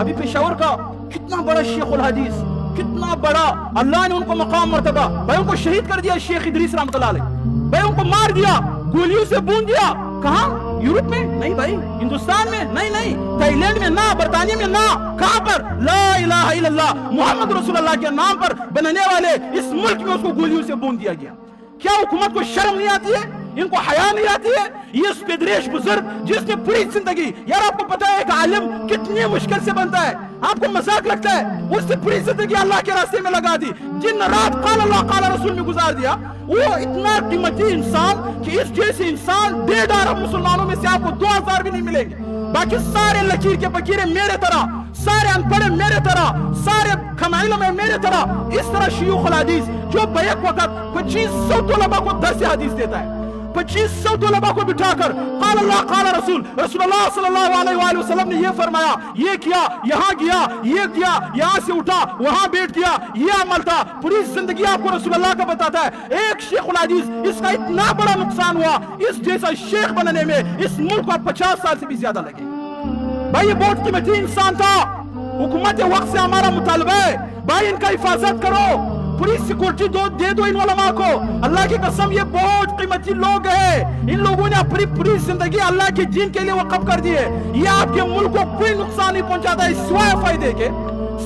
अभी पेशावर का कितना बड़ा शेखुल हदीस, कितना बड़ा अल्लाह ने उनको मकाम मर्तबा, भाई उनको शहीद कर दिया शेख इदरीस रहमतुल्लाह अलैह, भाई उनको मार दिया, गोलियों से बूंद दिया। कहाँ? यूरोप में नहीं भाई, हिंदुस्तान में नहीं, थाईलैंड में ना, बरतानिया में ना, कहाँ पर? ला इलाहा इल्लल्लाह मोहम्मद रसूलुल्लाह के नाम पर बनने वाले इस मुल्क में उसको गोलियों से बूंद दिया गया। क्या हुकूमत को शर्म नहीं आती है? इनको हया नहीं आती है? ये पेदरेश बुजुर्ग जिसने पूरी जिंदगी, यार आपको पता है एक आलिम कितनी मुश्किल से बनता है, आपको मजाक लगता है, उसने पूरी जिंदगी अल्लाह के रास्ते में लगा दी, दिन रात काल अल्लाह काल रसूल में गुजार दिया। वो इतना कीमती इंसान कि इस जैसे इंसान 1.5 मुसलमानों में से आपको 2000 भी नहीं मिलेंगे। बाकी सारे लकीर के फकीर मेरे तरह, सारे अनपढ़ मेरे तरह, सारे खमाइल में मेरे तरह, इस तरह शयूखुल हदीस जो बैक वक्त 2500 तलबा को दर्स हदीस देता है, 2500 तलबा को बिठाकर क़ाल अल्लाह क़ाल रसूल, रसूलुल्लाह सल्लल्लाहु अलैहि वसल्लम ने ये फरमाया, ये किया, यहाँ गया, ये किया, यहाँ से उठा, वहाँ बैठ गया, ये अमल था, पूरी जिंदगी आपको रसूलुल्लाह का बताता है। एक शेखुल हदीस, इसका इतना बड़ा नुकसान हुआ, इस जैसा शेख बनने में इस मुल्क को 50 साल से भी ज्यादा लगे। भाई ये बहुत कीमती इंसान था, हुकूमत वक्त से हमारा मुतालबा है, भाई इनका हिफाजत करो, पूरी सिक्योरिटी दे दो इन उलमा को। अल्लाह की कसम ये बहुत कीमती लोग हैं, इन लोगों ने अपनी पूरी जिंदगी अल्लाह के दीन के लिए वक़्फ़ कर दी है। ये आपके मुल्क को कोई नुकसान नहीं पहुंचाता है सिवाय फायदे के,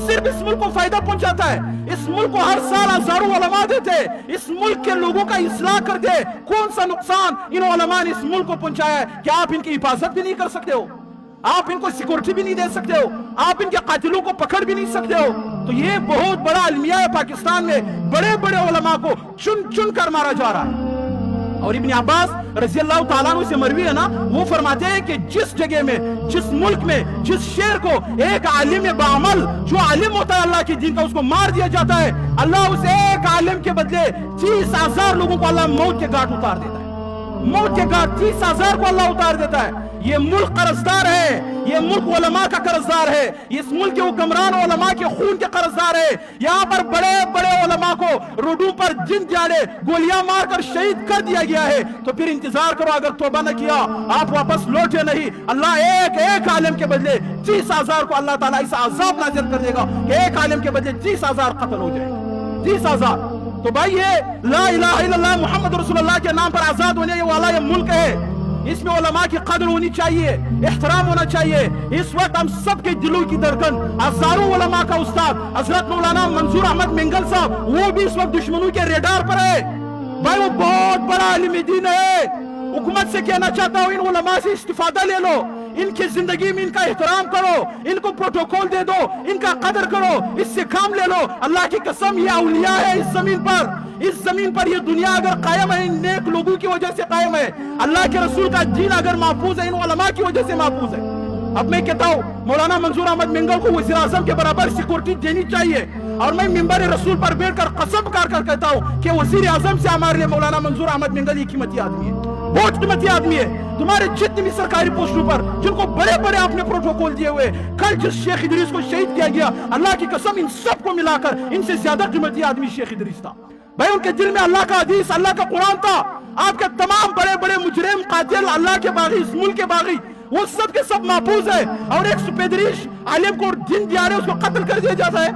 सिर्फ इस मुल्क को फायदा पहुंचाता है। इस मुल्क को हर साल हजारों उलमा देते, इस मुल्क के लोगों का इस्लाह करते, कौन सा नुकसान इन उलमा ने इस मुल्क को पहुंचाया है? क्या आप इनकी हिफाजत भी नहीं कर सकते हो? आप इनको सिक्योरिटी भी नहीं दे सकते हो? आप इनके कातिलों को पकड़ भी नहीं सकते हो? तो ये बहुत बड़ा अलमिया है, पाकिस्तान में बड़े बड़े उलमा को चुन चुन कर मारा जा रहा है। और इब्न अब्बास रज़ी अल्लाह ताला अन्हु से मरवी है ना, वो फरमाते हैं कि जिस जगह में, जिस मुल्क में, जिस शहर को एक आलिम बाअमल, जो आलिम होता है अल्लाह के दीन का, उसको मार दिया जाता है, अल्लाह उस एक आलिम के बदले 30,000 लोगों को अल्लाह मौत के घाट उतार देता है। मौत के घाट 30,000 को अल्लाह उतार देता है। ये मुल्क कर्जदार है, ये मुल्क उलमा का कर्जदार है, इस मुल्क के हुक्मरान उलमा के खून के कर्जदार है। यहाँ पर बड़े बड़े उलमा को रोडों पर दिन दिहाड़े गोलियां मारकर शहीद कर दिया गया है। तो फिर इंतजार करो, अगर तौबा न किया, आप वापस लौटे नहीं, अल्लाह एक एक आलिम के बदले 30,000 को अल्लाह ताला इस अज़ाब नाज़िल कर देगा कि एक आलिम के बदले 30,000 कत्ल हो जाएंगे, 30,000। तो भाई ये ला इलाहा इल्लल्लाह मुहम्मद रसूलुल्लाह के नाम पर आजाद होने वाला ये मुल्क है, इसमें उलमा की कदर होनी चाहिए, एहतराम होना चाहिए। इस वक्त हम सब के दिलों की धड़कन हजारों उलमा का उस्ताद हजरत मौलाना मंसूर अहमद मिंगल साहब, वो भी इस वक्त दुश्मनों के रेडार पर है। भाई वो बहुत बड़ा आलिम दीन है। हुकूमत से कहना चाहता हूँ, इन उलमा से इस्तिफादा ले लो, इनकी जिंदगी में इनका एहतराम करो, इनको प्रोटोकॉल दे दो, इनका कदर करो, इससे काम ले लो। अल्लाह की कसम ये औलिया है इस जमीन पर, इस जमीन पर ये दुनिया अगर कायम है, इन नेक लोगों की वजह से कायम है। अल्लाह के रसूल का दीन अगर महफूज है, इन उलमा की वजह से महफूज है। अब मैं कहता हूँ मौलाना मंसूर अहमद मिंगल को वज़ीर आज़म के बराबर सिक्योरिटी देनी चाहिए। और मैं मिंबर रसूल पर बैठकर कसम कर कहता हूँ कि वज़ीर आज़म से हमारे लिए मौलाना मंसूर अहमद मिंगल ये कीमती आदमी है, बहुत कीमती आदमी है। तुम्हारे जितने भी सरकारी पोस्टों पर जिनको बड़े बड़े आपने प्रोटोकॉल दिए हुए, कल जिस शेख इदरीस को शहीद किया गया, अल्लाह की कसम इन सबको मिलाकर इनसे ज्यादा कीमती आदमी शेख इदरीस था। भाई उनके दिल में अल्लाह का हदीस, अल्लाह का कुरान था। आपके तमाम बड़े बड़े मुजरिम, कातिल, अल्लाह के बागी, इस मुल्क के बागी, वो सब के सब महफूज है। और एक पेदरेश आलिम को दिन दिहाड़े उसको कत्ल कर दिया जाता है,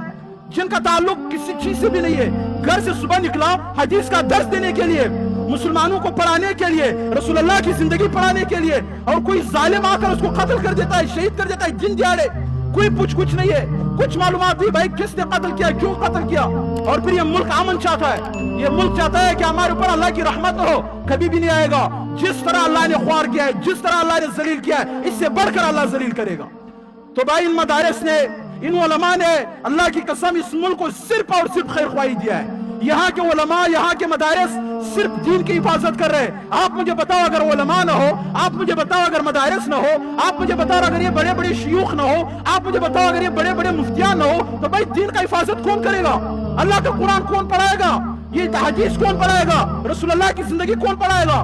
जिनका ताल्लुक किसी चीज से भी नहीं है। घर से सुबह निकला हदीस का दर्स देने के लिए, मुसलमानों को पढ़ाने के लिए, रसूलुल्लाह की जिंदगी पढ़ाने के लिए, और कोई जालिम आकर उसको कत्ल कर देता है, शहीद कर देता है दिन दिहाड़े। कोई कुछ नहीं है, कुछ मालूमात नहीं भाई किसने कत्ल किया, क्यों कत्ल किया। और फिर ये मुल्क अमन चाहता है, ये मुल्क चाहता है कि हमारे ऊपर अल्लाह की रहमत हो, कभी भी नहीं आएगा। जिस तरह अल्लाह ने ख्वार किया है, जिस तरह अल्लाह ने जलील किया है, इससे बढ़कर अल्लाह जलील करेगा। तो भाई इन मदारिस ने, इन उलमा ने अल्लाह की कसम इस मुल्क को सिर्फ और सिर्फ खैर ख्वाही दिया है। यहाँ के उलमा, यहाँ के मदारिस सिर्फ दीन की हिफाजत कर रहे हैं। आप मुझे बताओ अगर उलमा ना हो, आप मुझे बताओ अगर मदारिस ना हो, आप मुझे बताओ अगर ये बड़े बड़े शयूख ना हो, आप मुझे बताओ अगर ये बड़े बड़े मुफ्तियां ना हो, तो भाई दीन का हिफाजत कौन करेगा? अल्लाह का कुरान कौन पढ़ाएगा? ये हदीस कौन पढ़ाएगा? रसूलुल्लाह की जिंदगी कौन पढ़ाएगा?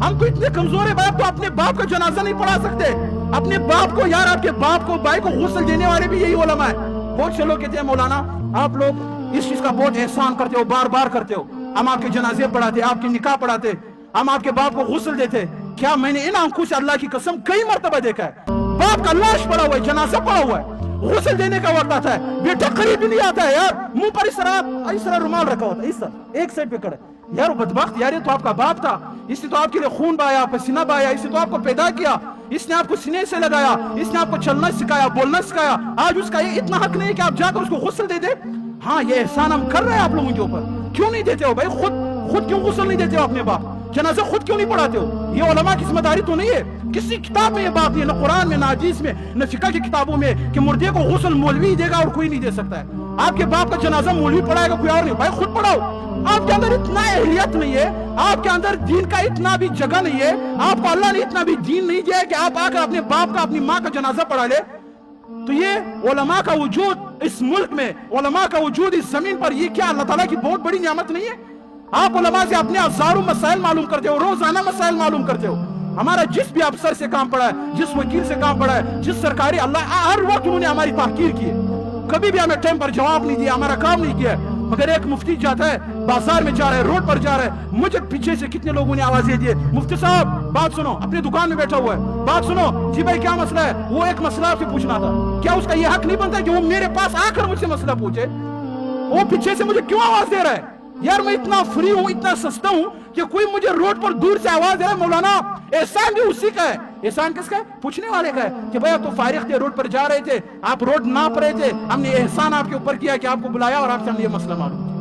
हम तो इतने कमजोर है भाई, तो अपने बाप का जनाजा नहीं पढ़ा सकते। अपने बाप को, यार आपके बाप को, भाई को गुस्ल देने वाले भी यही उलमा है। बहुत से लोग कहते हैं मौलाना आप लोग इस चीज का बहुत एहसान करते हो, बार बार करते हो, हम आपके जनाजे पढ़ाते, आपके निकाह पढ़ाते, हम आपके बाप को गुस्ल देते। क्या मैंने इन आंखों से अल्लाह की कसम कई मरतबा देखा है, बाप का लाश पड़ा हुआ है, जनाजा पड़ा हुआ है, غسل دینے کا وقت آتا ہے بیٹا قریب بھی نہیں آتا ہے یار, منہ پر اس طرح رومال رکھا ہوتا ہے, اس طرح ایک سائڈ پہ کڑے. یار بدبخت یار, یہ تو آپ کا باپ تھا, اس نے تو آپ کے لیے خون بہایا, پسینہ بہایا, اس نے تو آپ کو پیدا کیا, اس نے آپ کو سینے سے لگایا, اس نے آپ کو چلنا سکھایا, بولنا سکھایا. آج اس کا یہ اتنا حق نہیں ہے کہ آپ جا کر اس کو غسل دے دیں. ہاں یہ احسان ہم کر رہے ہیں آپ لوگوں کے اوپر. کیوں نہیں دیتے ہو بھائی؟ خود کیوں غسل نہیں دیتے ہو اپنے باپ؟ جنازہ خود کیوں نہیں پڑھاتے ہو؟ یہ علماء کی ذمہ داری تو نہیں ہے؟ کسی کتاب میں یہ بات نہیں ہے, نہ قرآن میں, نہ حدیث میں, نہ فقہ کی کتابوں میں, کہ مردے کو غسل مولوی ہی دے گا اور کوئی نہیں دے سکتا ہے. آپ کے باپ کا جنازہ مولوی پڑھائے گا, کوئی اور نہیں. بھائی خود پڑھاؤ. آپ کے اندر اتنا اہلیت نہیں ہے, آپ کے اندر دین کا اتنا بھی جگہ نہیں ہے, آپ کو اللہ نے اتنا بھی دین نہیں دیا ہے کہ آپ آ کر اپنے باپ کا, اپنی ماں کا جنازہ پڑھا لے. تو یہ علماء کا وجود اس ملک میں, علماء کا وجود اس زمین پر, یہ کیا اللہ تعالیٰ کی بہت بڑی نعمت نہیں ہے؟ آپ علماء سے اپنے ہزاروں مسائل معلوم کرتے ہو, روزانہ مسائل معلوم کرتے ہو. ہمارا جس بھی افسر سے کام پڑا ہے, جس وکیل سے کام پڑا ہے, جس سرکاری, اللہ ہر وقت انہوں نے ہماری تحقیر کی ہے, کبھی بھی ہمیں ٹائم پر جواب نہیں دیا, ہمارا کام نہیں کیا. مگر ایک مفتی جاتا ہے, بازار میں جا رہا ہے, روڈ پر جا رہا ہے, مجھے پیچھے سے کتنے لوگوں نے آوازیں دی, مفتی صاحب بات سنو, اپنی دکان میں بیٹھا ہوا ہے, بات سنو. جی بھائی کیا مسئلہ ہے؟ وہ ایک مسئلہ آپ سے پوچھنا تھا. کیا اس کا یہ حق نہیں بنتا کہ وہ میرے پاس آ کر مجھ سے مسئلہ پوچھے؟ وہ پیچھے سے مجھے کیوں آواز دے رہا ہے؟ یار میں اتنا فری ہوں, اتنا سستا ہوں کہ کوئی مجھے روڈ پر دور سے آواز دے رہا ہے, مولانا احسان بھی اسی کا ہے. احسان کس کا ہے؟ پوچھنے والے کا ہے کہ بھائی آپ تو فارغ تھے, روڈ پر جا رہے تھے, آپ روڈ ناپ رہے تھے, ہم نے احسان آپ کے اوپر کیا کہ آپ کو بلایا اور آپ سے ہم نے یہ مسئلہ معلوم کیا.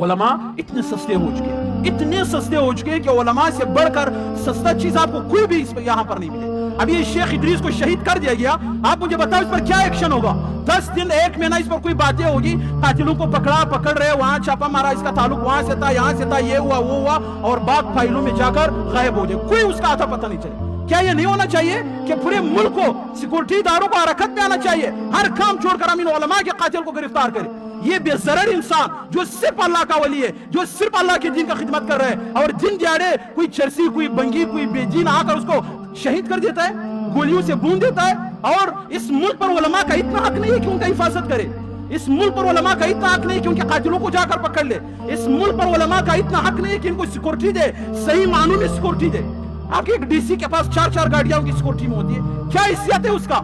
علماء اتنے سستے ہو چکے, اتنے سستے ہو چکے کہ علماء سے بڑھ کر سستا چیز آپ کو کوئی بھی یہاں پر نہیں ملے. اب یہ شیخ ادریس کو شہید کر دیا گیا, آپ مجھے بتاؤ اس پر کیا ایکشن ہوگا؟ 10 دن 1 مہینہ اس پر کوئی باتیں ہوگی, قاتلوں کو پکڑ رہے, وہاں چھاپا مارا, اس کا تعلق وہاں سے تھا, یہاں سے تھا, یہ ہوا وہ ہوا, اور باغ فائلوں میں جا کر غائب ہو جائے, کوئی اس کا آتا پتہ نہیں چلے. کیا یہ نہیں ہونا چاہیے کہ پورے ملک کو, سیکورٹی اداروں کو حرکت میں آنا چاہیے, ہر کام چھوڑ کر ہم ان علماء کے قاتل کو گرفتار کریں؟ یہ بے ضرر انسان جو صرف اللہ کا ولی ہے, جو صرف اللہ کے دین کا خدمت کر رہا ہے, اور دن دیہڑے کوئی چرسی, کوئی بنگی, کوئی بے دین آ کر اس کو شہید کر دیتا ہے, گولیوں سے بون دیتا ہے. اور اس ملک پر علماء کا اتنا حق نہیں ہے کہ ان کا حفاظت کرے, اس ملک پر علماء کا اتنا حق نہیں ہے کہ ان کے قاتلوں کو جا کر پکڑ لے, اس ملک پر علماء کا اتنا حق نہیں ہے کہ ان کو سیکورٹی دے, صحیح معنوں میں سیکورٹی دے. آپ کے ایک ڈی سی کے پاس 4 گاڑیاں کی سیکورٹی میں ہوتی ہے, کیا حیثیت ہے اس کا؟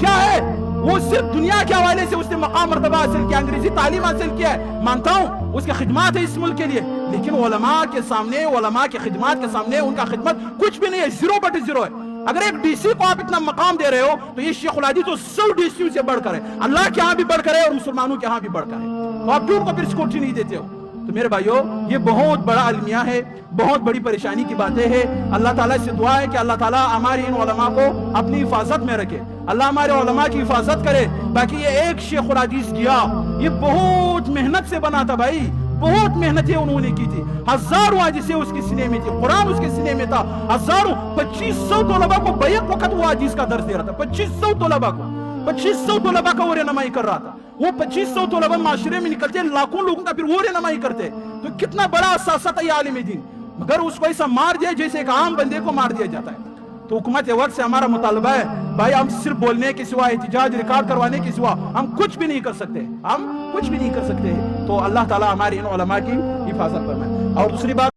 کیا ہے وہ؟ صرف دنیا کے حوالے سے اس نے مقام مرتبہ حاصل کیا, انگریزی تعلیم حاصل کیا ہے, مانتا ہوں اس کی خدمات ہے اس ملک کے لیے, لیکن علماء کے سامنے, علماء کی خدمات کے سامنے ان کا خدمت کچھ بھی نہیں ہے, 0/0 ہے. اگر ایک ڈی سی کو آپ اتنا مقام دے رہے ہو تو یہ شیخ الحدیث تو 100 ڈی سیوں سے بڑھ کر ہے, اللہ کے ہاں بھی بڑھ کر ہے اور مسلمانوں کے ہاں بھی بڑھ کر ہے, تو آپ کیوں ان کو پھر سیکورٹی نہیں دیتے ہو؟ تو میرے بھائیو, یہ بہت بڑا المیہ ہے, بہت بڑی پریشانی کی باتیں ہیں. اللہ تعالیٰ سے دعا ہے کہ اللہ تعالیٰ ہماری ان علماء کو اپنی حفاظت میں رکھے, اللہ ہمارے علماء کی حفاظت کرے. باقی یہ ایک شیخ الحدیث گیا, یہ بہت محنت سے بنا تھا بھائی, بہت محنتیں انہوں نے کی تھی, ہزاروں حدیثیں اس کے سینے میں تھی, قرآن اس کے سینے میں تھا, ہزاروں 2500 طلباء کو بیک وقت وہ حدیث کا درس دے رہا تھا, 2500 طلباء کو, 2500 طلباء کا وہ رہنمائی کر رہا تھا. وہ 2500 طلباء معاشرے میں نکلتے, لاکھوں لوگوں کا پھر وہ رہنمائی کرتے, تو کتنا بڑا اثاثہ تھا یہ عالم دین, مگر اس کو ایسا مار دیا جیسے ایک عام بندے کو مار دیا جاتا ہے. تو حکومت وقت سے ہمارا مطالبہ ہے بھائی, ہم صرف بولنے کے سوا, احتجاج ریکارڈ کروانے کے سوا ہم کچھ بھی نہیں کر سکتے, ہم کچھ بھی نہیں کر سکتے. تو اللہ تعالیٰ ہمارے ان علماء کی حفاظت فرمائے. اور دوسری بات